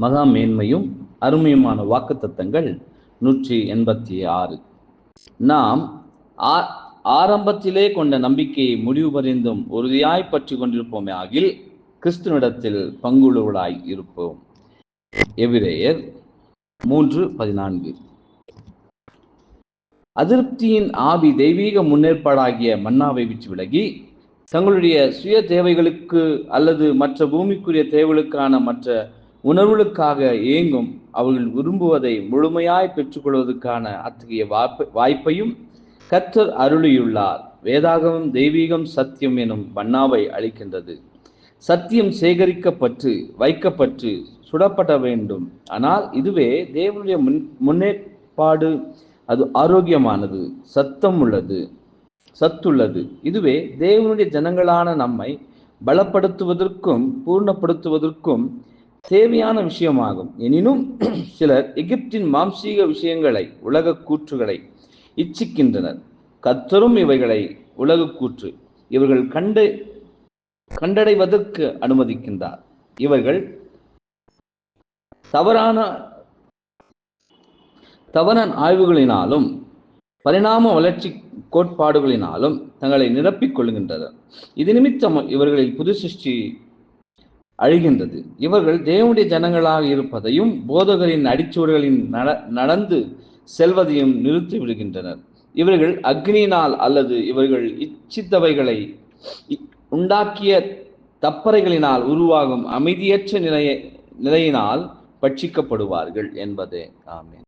மகா மேன்மையும் அருமையுமான வாக்குத்தத்தங்கள் 186. நாம் ஆரம்பத்திலே கொண்ட நம்பிக்கையை முடிவு பரிந்தும் உறுதியாய் பற்றி கொண்டிருப்போமே ஆகில் கிறிஸ்துவனிடத்தில் பங்குள்ளவர்களாய் இருப்போம். எபிரேயர் 3:14. அதிருப்தியின் ஆவி தெய்வீக முன்னேற்பாடாகிய மன்னாவை விட்டு விலகி தங்களுடைய சுய தேவைகளுக்கு அல்லது மற்ற பூமிக்குரிய தேவைகளுக்கான மற்ற உணர்வுகளுக்காக ஏங்கும் அவர்கள் விரும்புவதை முழுமையாய் பெற்றுக்கொள்வதற்கான அத்தகைய வாய்ப்பையும் கர்த்தர் அருளியுள்ளார். வேதாகமம் தெய்வீகம் சத்தியம் எனும் மன்னாவை அளிக்கின்றது. சத்தியம் சேகரிக்கப்பட்டு வைக்கப்பட்டு சுடப்பட வேண்டும். ஆனால் இதுவே தேவனுடைய முன்னேற்பாடு. அது ஆரோக்கியமானது, சத்துள்ளது. இதுவே தேவனுடைய ஜனங்களான நம்மை பலப்படுத்துவதற்கும் பூர்ணப்படுத்துவதற்கும் தேவையான விஷயமாகும். எனினும் சிலர் எகிப்தின் மாம்சீக விஷயங்களை, உலக கூற்றுகளை இச்சிக்கின்றனர். கர்த்தரும் இவைகளை உலக கூற்று இவர்கள் கண்டடைவதற்கு அனுமதிக்கின்றார். இவர்கள் தவறான ஆய்வுகளினாலும் பரிணாம வளர்ச்சி கோட்பாடுகளினாலும் தங்களை நிரப்பிக் கொள்கின்றனர். இது நிமித்தம் இவர்களில் புது சிருஷ்டி அழிகின்றது. இவர்கள் தேவனுடைய ஜனங்களாக இருப்பதையும் போதகரின் அடிச்சுவடுகளின் நடந்து செல்வதையும் நிறுத்தி விடுகின்றனர். இவர்கள் அக்னியினால் அல்லது இவர்கள் இச்சித்தவைகளை உண்டாக்கிய தப்பறைகளினால் உருவாகும் அமைதியற்ற நிலையினால் பட்சிக்கப்படுவார்கள் என்பதே. ஆமென்.